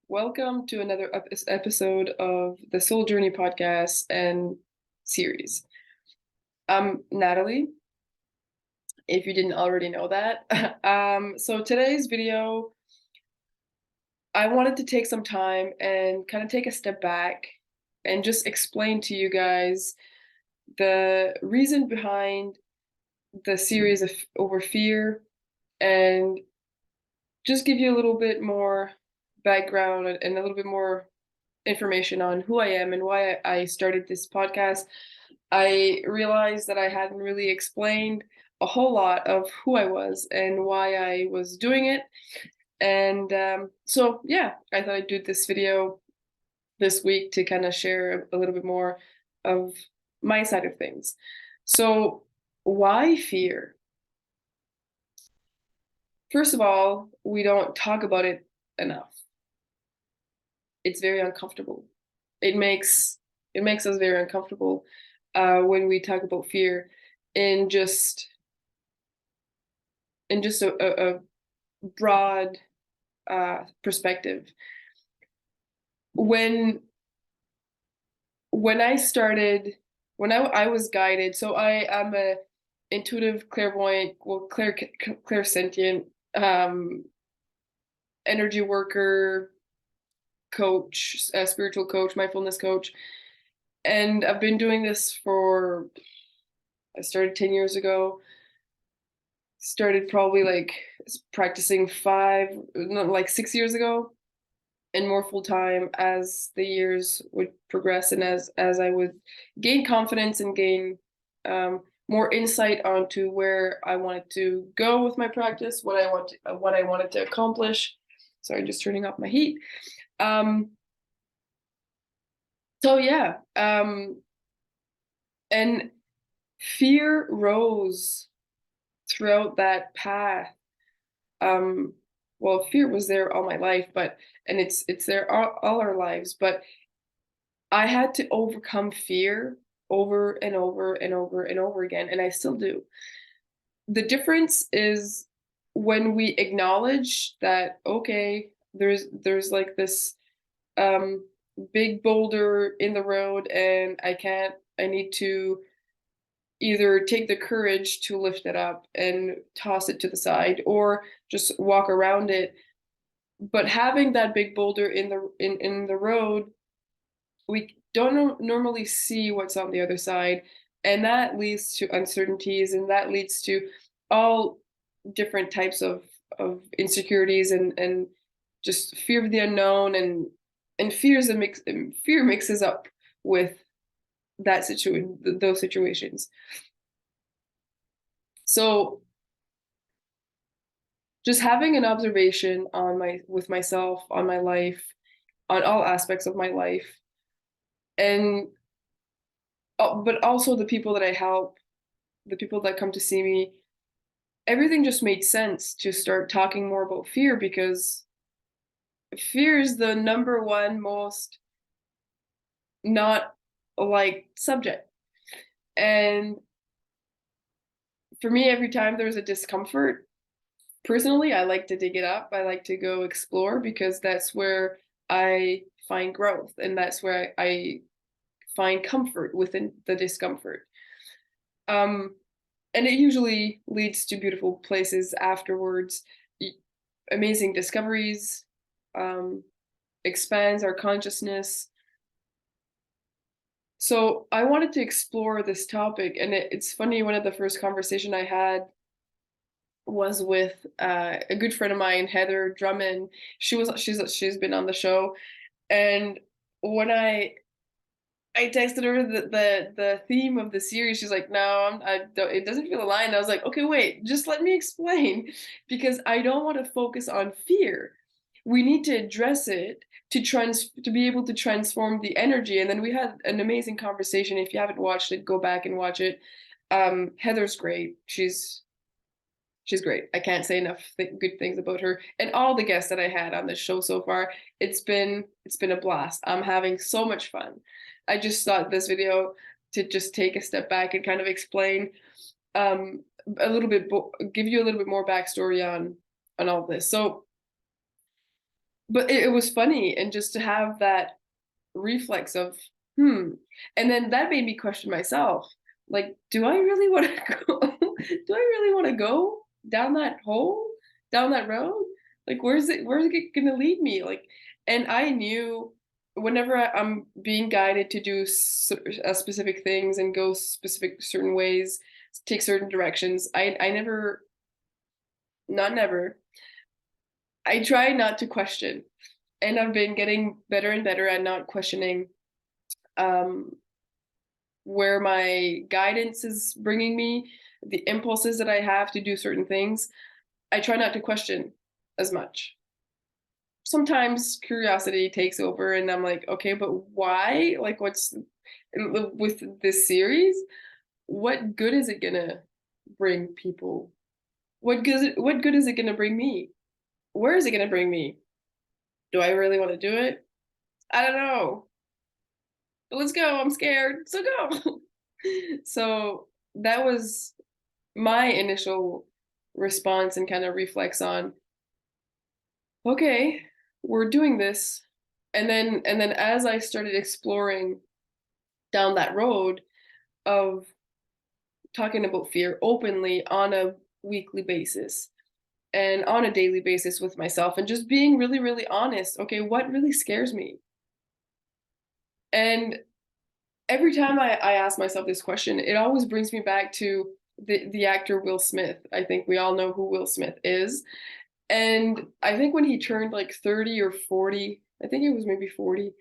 Welcome to another episode of the Soul Journey podcast and series. I'm Natalie, if you didn't already know that. So today's video, I wanted to take some time and kind of take a step back and just explain to you guys the reason behind the series of over fear and just give you a little bit more background and a little bit more information on who I am and why I started this podcast. I realized that I hadn't really explained a whole lot of who I was and why I was doing it. And so, yeah, I thought I'd do this video this week to kind of share a little bit more of my side of things. So, why fear? First of all, we don't talk about it enough. It's very uncomfortable. It makes it makes us very uncomfortable when we talk about fear in just a broad perspective. When when I started, I was guided, so I am a intuitive, clairvoyant, well, clairsentient, um, energy worker, coach, a spiritual coach, mindfulness coach, and I've been doing this for. I started 10 years ago. Started probably like practicing five, no, like 6 years ago, and more full time as the years would progress and as I would gain confidence and gain more insight onto where I wanted to go with my practice, what I wanted to accomplish. Sorry, just turning off my heat. Um, so yeah, and fear rose throughout that path. Um, well, fear was there all my life, but and it's there all our lives, but I had to overcome fear over and over and over and over again, and I still do. The difference is when we acknowledge that, okay, there's like this um big boulder in the road and I need to either take the courage to lift it up and toss it to the side or just walk around it. But having that big boulder in the road, we don't normally see what's on the other side, and that leads to uncertainties, and that leads to all different types of insecurities and just fear of the unknown and fear mixes up with those situations. So just having an observation on my with myself, on my life, on all aspects of my life, and but also the people that I help, the people that come to see me, everything just made sense to start talking more about fear because fear is the number one most not liked subject. And for me, every time there's a discomfort, personally, I like to dig it up. I like to go explore because that's where I find growth and that's where I find comfort within the discomfort. Um, and it usually leads to beautiful places afterwards, amazing discoveries, um, expands our consciousness. So I wanted to explore this topic, and it's funny. One of the first conversation I had was with a good friend of mine, Heather Drummond. She's been on the show, and when I texted her the theme of the series. She's like, "No, I don't, it doesn't feel aligned." I was like, "Okay, wait, just let me explain, because I don't want to focus on fear. We need to address it to be able to transform the energy." And then we had an amazing conversation. If you haven't watched it, go back and watch it. Heather's great. She's great. I can't say enough good things about her and all the guests that I had on this show so far. It's been a blast. I'm having so much fun. I just thought this video to just take a step back and kind of explain um, a little bit, give you a little bit more backstory on all this. So But it was funny, and just to have that reflex of, "Hmm," and then that made me question myself, like, "Do I really wanna go do I really wanna go down that hole? Down that road? Like, where's it gonna lead me?" Like, and I knew whenever I'm being guided to do specific things and go specific certain ways, take certain directions, I never, not never, I try not to question, and I've been getting better and better at not questioning, um, where my guidance is bringing me, the impulses that I have to do certain things. I try not to question as much. Sometimes curiosity takes over, and I'm like, okay, but why? Like, with this series? What good is it gonna bring people? What good is it gonna bring me? Where is it gonna bring me? Do I really want to do it? I don't know. But let's go. I'm scared. So go. So that was my initial response and kind of reflex on, okay, we're doing this. And then as I started exploring down that road of talking about fear openly on a weekly basis and on a daily basis with myself, and just being really, really honest, okay, what really scares me? And every time I ask myself this question, it always brings me back to the actor Will Smith. I think we all know who Will Smith is. And I think when he turned like 30 or 40, I think it was maybe 40,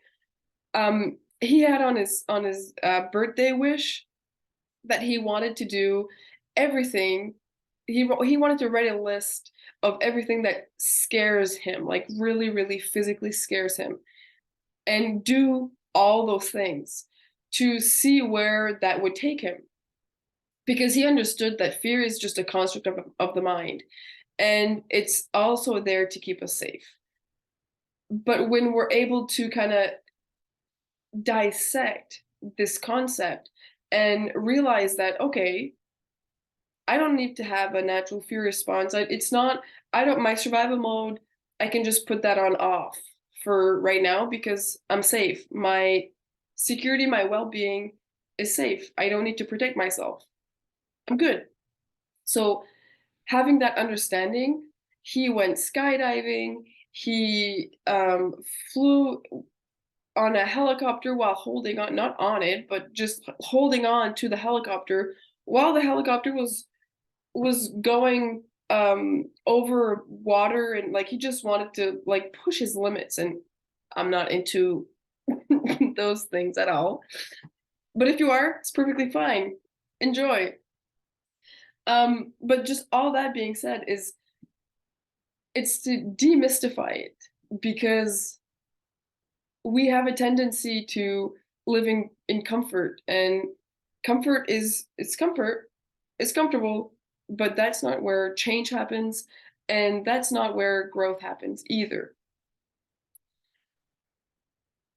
he had on his birthday wish that he wanted to do everything. He wanted to write a list of everything that scares him, like really, really physically scares him, and do all those things to see where that would take him. Because he understood that fear is just a construct of the mind, and it's also there to keep us safe. But when we're able to kind of dissect this concept and realize that, okay, I don't need to have a natural fear response. It's not, I don't, my survival mode, I can just put that on off for right now because I'm safe. My security, my well being is safe. I don't need to protect myself. I'm good. So, having that understanding, he went skydiving, he flew on a helicopter while holding on, not on it, but just holding on to the helicopter while the helicopter was going over water, and like he just wanted to like push his limits, and I'm not into those things at all. But if you are, it's perfectly fine. Enjoy. But just all that being said is it's to demystify it, because we have a tendency to living in comfort, and comfort is it's comfort, it's comfortable, but that's not where change happens, and that's not where growth happens either.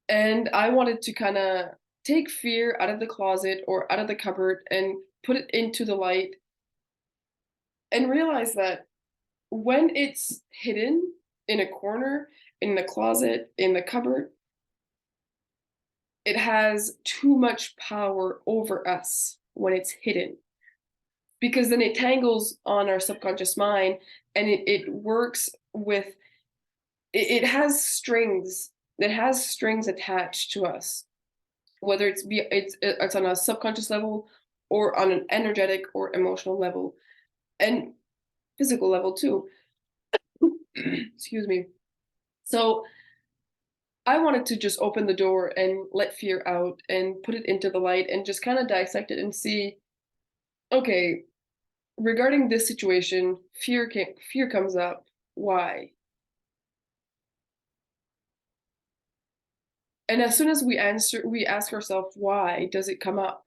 And I wanted to kind of take fear out of the closet or out of the cupboard and put it into the light, and realize that when it's hidden in a corner, in the closet, in the cupboard, it has too much power over us when it's hidden, because then it tangles on our subconscious mind, and it works with it has strings, it has strings attached to us, whether it's on a subconscious level or on an energetic or emotional level, and physical level too. Excuse me. So I wanted to just open the door and let fear out and put it into the light and just kind of dissect it and see, okay, regarding this situation, fear comes up. Why? And as soon as we ask ourselves, why does it come up?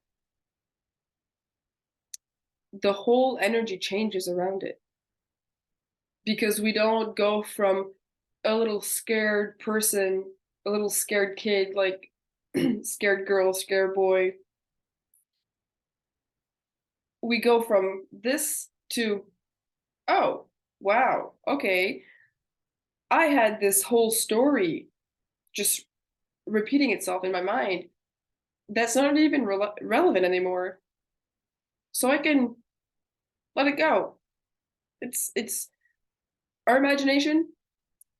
The whole energy changes around it, because we don't go from a little scared person, a little scared kid, like scared girl, scared boy. We go from this to, oh, wow, okay, I had this whole story just repeating itself in my mind that's not even relevant anymore. So I can let it go. It's our imagination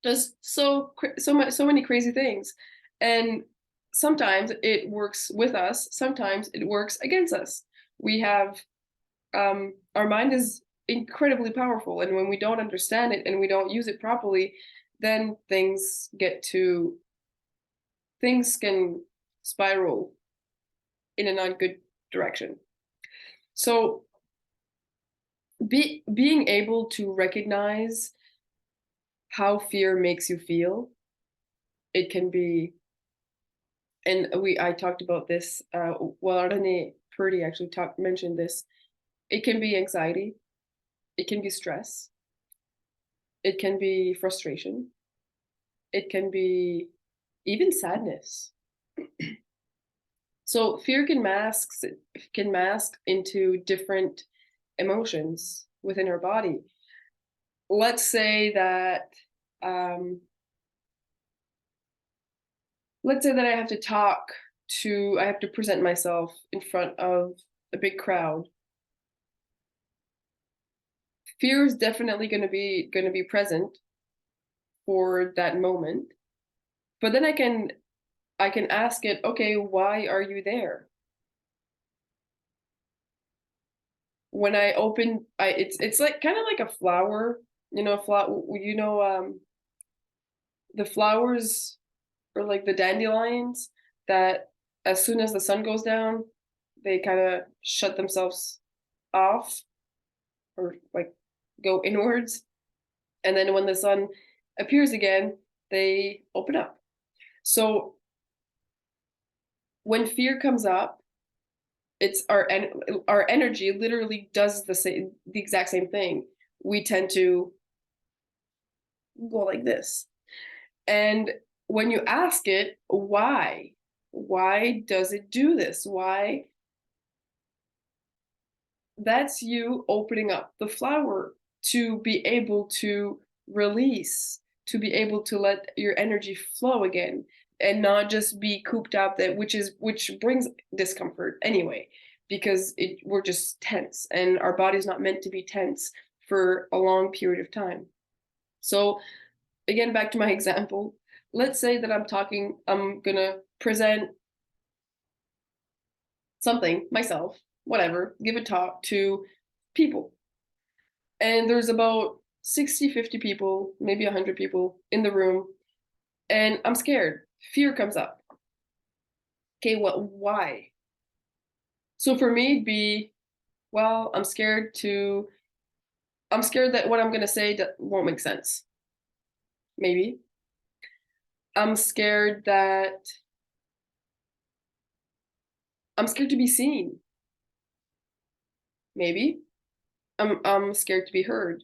does so many crazy things, and sometimes it works with us. Sometimes it works against us. We have our mind is incredibly powerful, and when we don't understand it and we don't use it properly, then things can spiral in a not good direction. So being able to recognize how fear makes you feel, it can be, and I talked about this, well, Renee Purdy actually mentioned this. It can be anxiety, it can be stress, it can be frustration, it can be even sadness. So fear can mask into different emotions within our body. Let's say that um, I have to I have to present myself in front of a big crowd. Fear is definitely going to be present for that moment. But then I can ask it, okay, why are you there? When I open, it's like kind of like a flower, the flowers or like the dandelions that as soon as the sun goes down, they kind of shut themselves off or like go inwards. And then when the sun appears again, they open up. So when fear comes up, it's our energy literally does the exact same thing. We tend to go like this. And when you ask it, why does it do this? Why? That's you opening up the flower to be able to release, to be able to let your energy flow again and not just be cooped up, which brings discomfort anyway, because we're just tense and our body's not meant to be tense for a long period of time. So again, back to my example, let's say that I'm gonna present something myself, whatever, give a talk to people. And there's about 60, 50 people, maybe 100 people in the room, and I'm scared. Fear comes up. Okay, why? So for me, it'd be, well, I'm scared that what I'm gonna say won't make sense. Maybe. I'm scared that I'm scared to be seen. Maybe. I'm scared to be heard.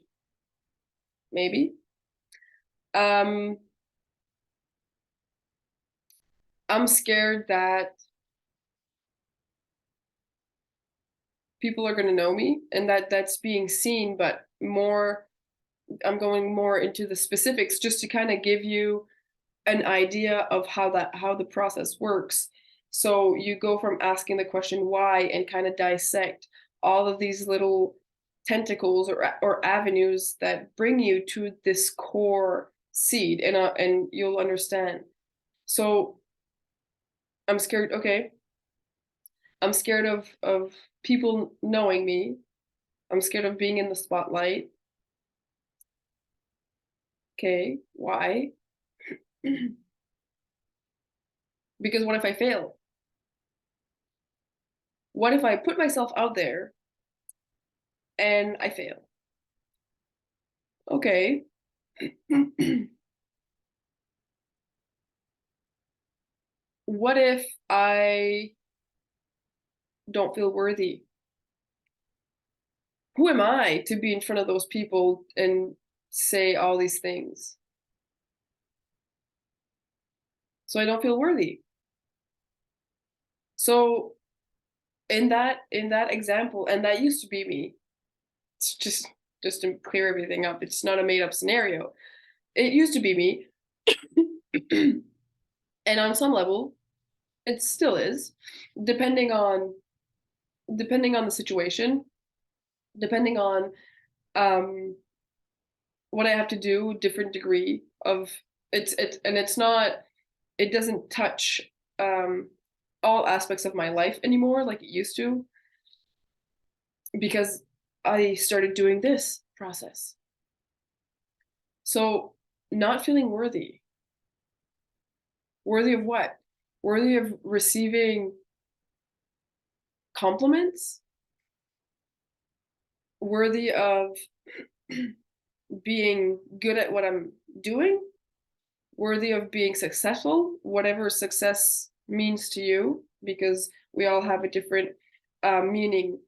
Maybe. Um, I'm scared that people are going to know me and that's being seen, but more, I'm going more into the specifics just to kind of give you an idea of how the process works. So you go from asking the question why and kind of dissect all of these little tentacles or avenues that bring you to this core seed, and you'll understand. So I'm scared. Okay, I'm scared of people knowing me. I'm scared of being in the spotlight. Okay, why? Because what if I fail? What if I put myself out there and I fail? Okay. What if I don't feel worthy? Who am I to be in front of those people and say all these things? So I don't feel worthy. So in that example, and that used to be me. It's just to clear everything up. It's not a made up scenario. It used to be me. And on some level, it still is, depending on the situation, depending on um what I have to do, different degree of it's not, it doesn't touch um all aspects of my life anymore like it used to, because I started doing this process. So, not feeling worthy. Worthy of what? Worthy of receiving compliments, worthy of being good at what I'm doing, worthy of being successful, whatever success means to you, because we all have a different meaning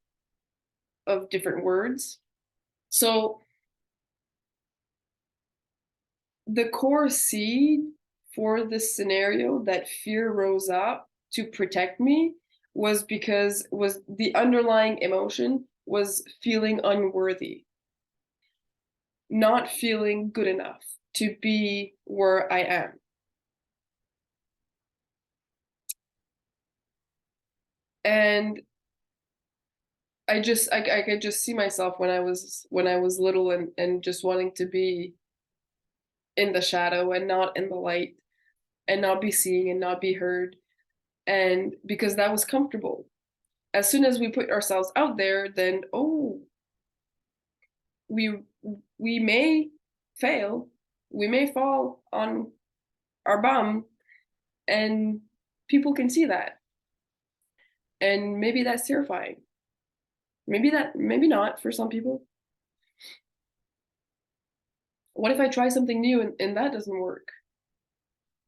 of different words. So, the core seed for this scenario that fear rose up to protect me was because was the underlying emotion was feeling unworthy, not feeling good enough to be where I am. And I could just see myself when I was little and just wanting to be in the shadow and not in the light and not be seen and not be heard, and because that was comfortable. As soon as we put ourselves out there, then oh, we we may fail, we may fall on our bum, and people can see that, and maybe that's terrifying. Maybe not for some people. What if I try something new and that doesn't work?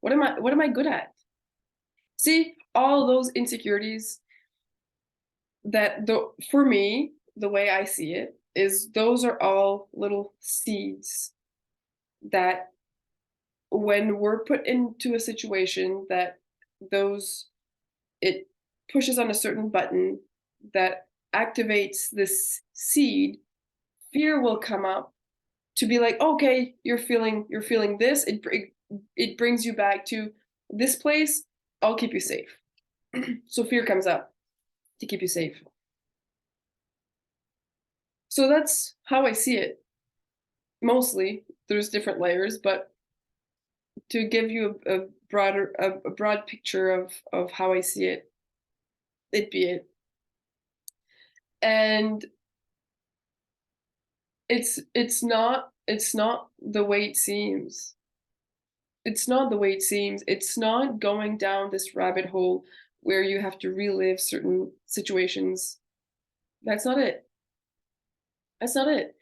What am I good at? See, all those insecurities, that the for me, the way I see it is those are all little seeds that when we're put into a situation that those it pushes on a certain button that activates this seed, fear will come up to be like, okay, you're feeling this, it brings you back to this place, I'll keep you safe. So fear comes up to keep you safe. So that's how I see it. Mostly, there's different layers, but to give you a broader a broad picture of how I see it, it'd be it. And it's not the way it seems. It's not the way it seems. It's not going down this rabbit hole where you have to relive certain situations. That's not it. That's not it.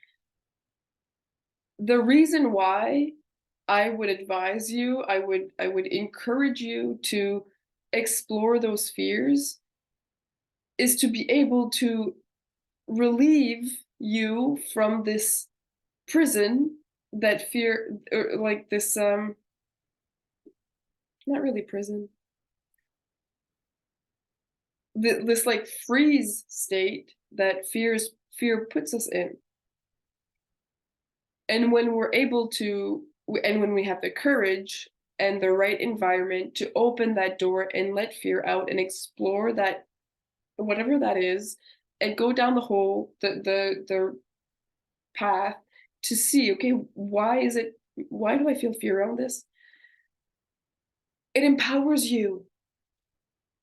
The reason why I would advise you, I would encourage you to explore those fears is to be able to relieve you from this prison that fear, or like this not really prison, this like freeze state that fear puts us in. And when we're able to, and when we have the courage and the right environment to open that door and let fear out and explore that, whatever that is, and go down the hole, the path, to see, okay, why do I feel fear around this? It empowers you.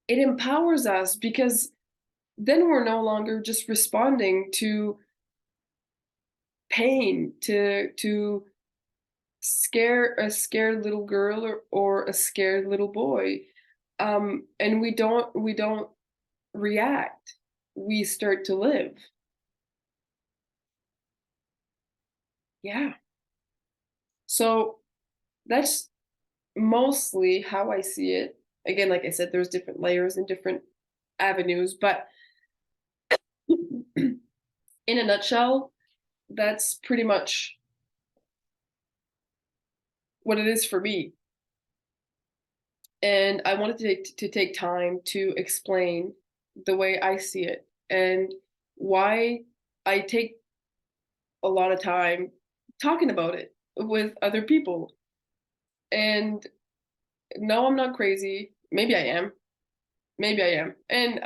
It empowers us because then we're no longer just responding to pain, to scare a scared little girl or a scared little boy. And we don't react. We start to live. Yeah. So that's mostly how I see it. Again, like I said, there's different layers and different avenues, but in a nutshell, that's pretty much what it is for me. And I wanted to take time to explain the way I see it and why I take a lot of time talking about it, with other people. And no, I'm not crazy. Maybe I am. Maybe I am. And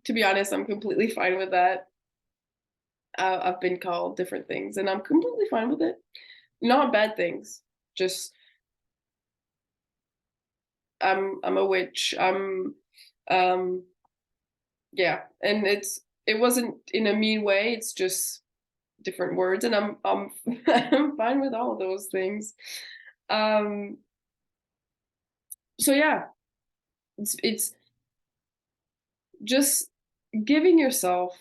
to be honest, I'm completely fine with that. I've been called different things, and I'm completely fine with it. Not bad things. Just I'm a witch. Um yeah, and it wasn't in a mean way. It's just different words, and I'm I'm fine with all of those things. Um so yeah, it's just giving yourself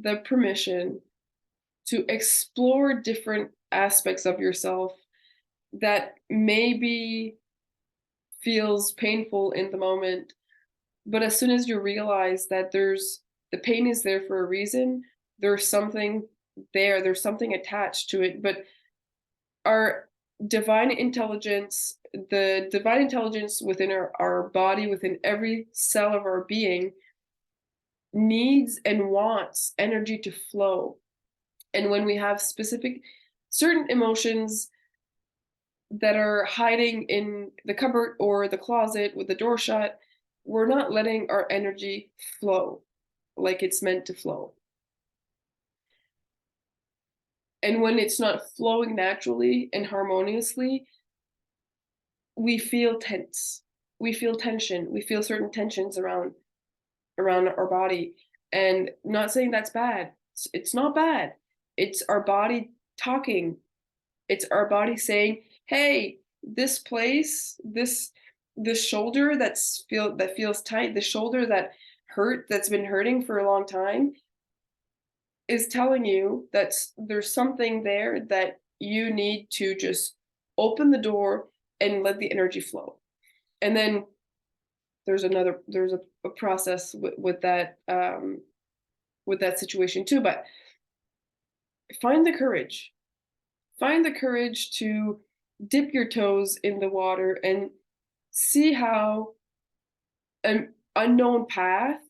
the permission to explore different aspects of yourself that maybe feels painful in the moment, but as soon as you realize that the pain is there for a reason, there's something there's something attached to it. But our divine intelligence, the divine intelligence within our body, within every cell of our being, needs and wants energy to flow. And when we have specific certain emotions that are hiding in the cupboard or the closet with the door shut, we're not letting our energy flow like it's meant to flow. And when it's not flowing naturally and harmoniously, we feel tense. We feel tension. We feel certain tensions around our body. And not saying that's bad. It's not bad. It's our body talking. It's our body saying, "Hey, this place, this shoulder that feels tight, the shoulder that's been hurting for a long time is telling you that there's something there that you need to just open the door and let the energy flow." And then there's a process with that situation too. But find the courage. Find the courage to dip your toes in the water and see how an unknown path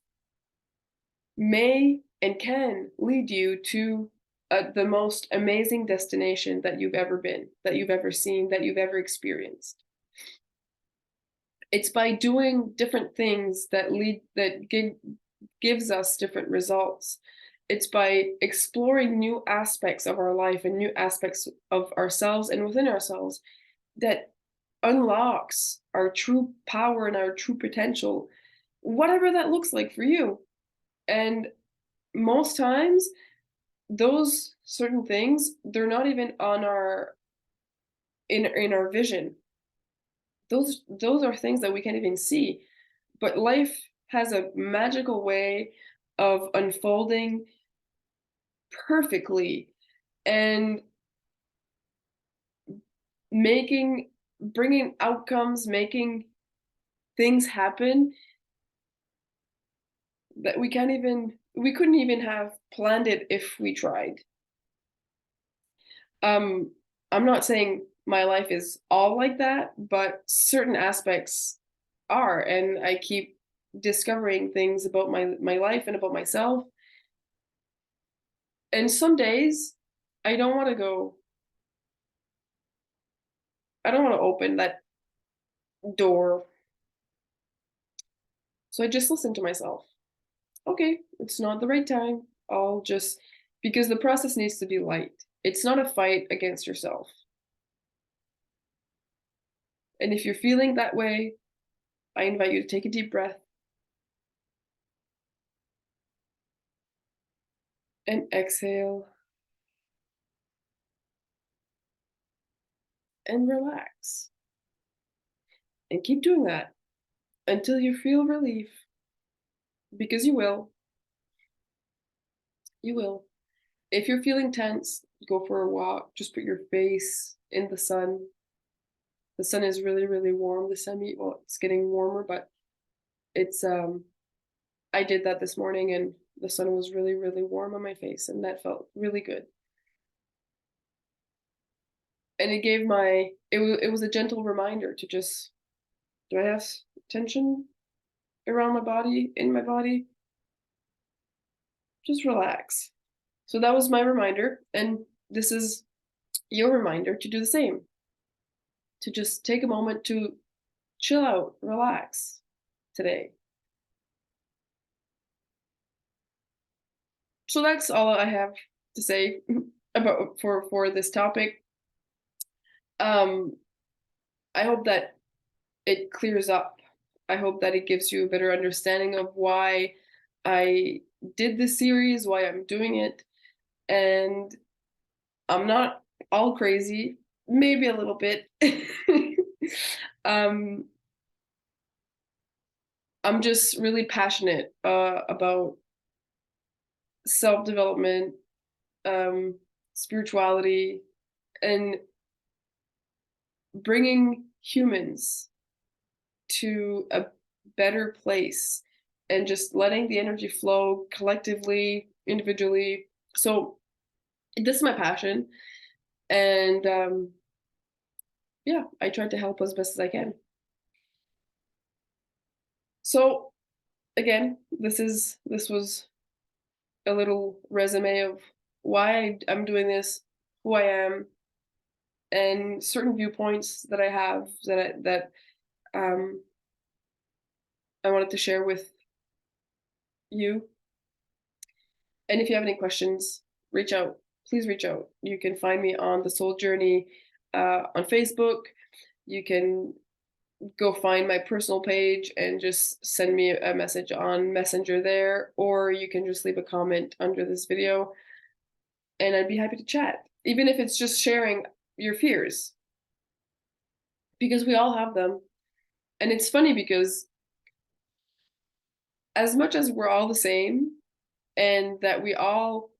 may and can lead you to the most amazing destination that you've ever been, that you've ever seen, that you've ever experienced. It's by doing different things that gives us different results. It's by exploring new aspects of our life and new aspects of ourselves and within ourselves that unlocks our true power and our true potential, whatever that looks like for you. And most times, those certain things, they're not even on in our vision. Those are things that we can't even see. But life has a magical way of unfolding perfectly and making bringing outcomes, making things happen that we couldn't even have planned it if we tried. Um, I'm not saying my life is all like that, but certain aspects are, and I keep discovering things about my life and about myself. And some days I don't want to go, I don't want to open that door. So I just listen to myself. Okay, it's not the right time. I'll just, because the process needs to be light. It's not a fight against yourself. And if you're feeling that way, I invite you to take a deep breath and exhale and relax. And keep doing that until you feel relief, because you will. You will. If you're feeling tense, go for a walk. Just put your face in the sun. The sun is really, really warm. Well, it's getting warmer, but it's I did that this morning and the sun was really, really warm on my face and that felt really good. And it was a gentle reminder to just, do I have tension around my body, in my body? Just relax. So that was my reminder. And this is your reminder to do the same, to just take a moment to chill out, relax today. So that's all I have to say about for this topic. Um, I hope that it clears up. I hope that it gives you a better understanding of why I did this series, why I'm doing it, and I'm not all crazy, maybe a little bit. um, I'm just really passionate about self development, um, spirituality, and bringing humans to a better place and just letting the energy flow collectively, individually. So this is my passion, and yeah, I try to help as best as I can. So again, this was a little resume of why I'm doing this, who I am, and certain viewpoints that I have that I wanted to share with you. And if you have any questions, reach out. Please reach out. You can find me on the Soul Journey on Facebook. You can go find my personal page and just send me a message on Messenger there, or you can just leave a comment under this video, and I'd be happy to chat, even if it's just sharing your fears, because we all have them. And it's funny because as much as we're all the same and that we all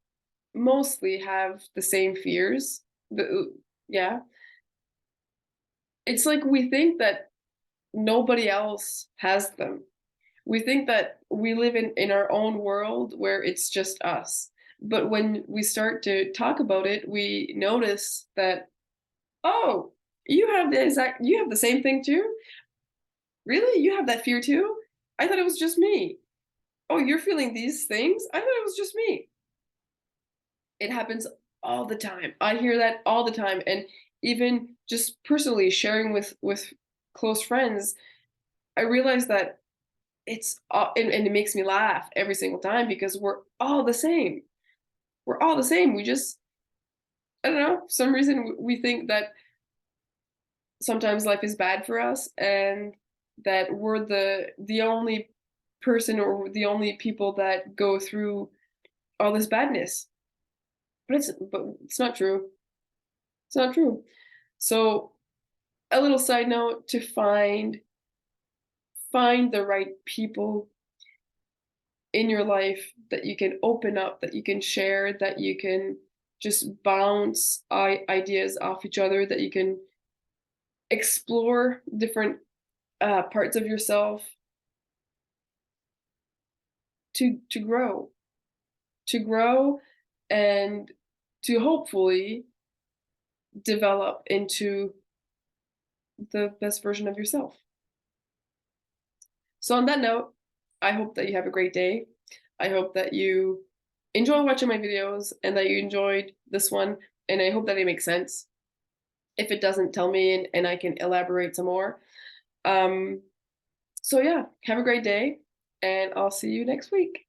mostly have the same fears, yeah, it's like we think that nobody else has them. We think that we live in our own world where it's just us. But when we start to talk about it, we notice that, oh, you have the same thing too? Really? You have that fear too? I thought it was just me. Oh, you're feeling these things? I thought it was just me. It happens all the time. I hear that all the time. And even just personally sharing with close friends, I realize that and it makes me laugh every single time because we're all the same. We're all the same. We just, I don't know, for some reason we think that sometimes life is bad for us and that we're the only person or the only people that go through all this badness. But it's not true. It's not true. So a little side note to find the right people in your life that you can open up, that you can share, that you can just bounce ideas off each other, that you can explore different parts of yourself to grow, to grow, and to hopefully develop into the best version of yourself. So on that note, I hope that you have a great day. I hope that you enjoy watching my videos and that you enjoyed this one. And I hope that it makes sense. If it doesn't, tell me and I can elaborate some more. So yeah, have a great day and I'll see you next week.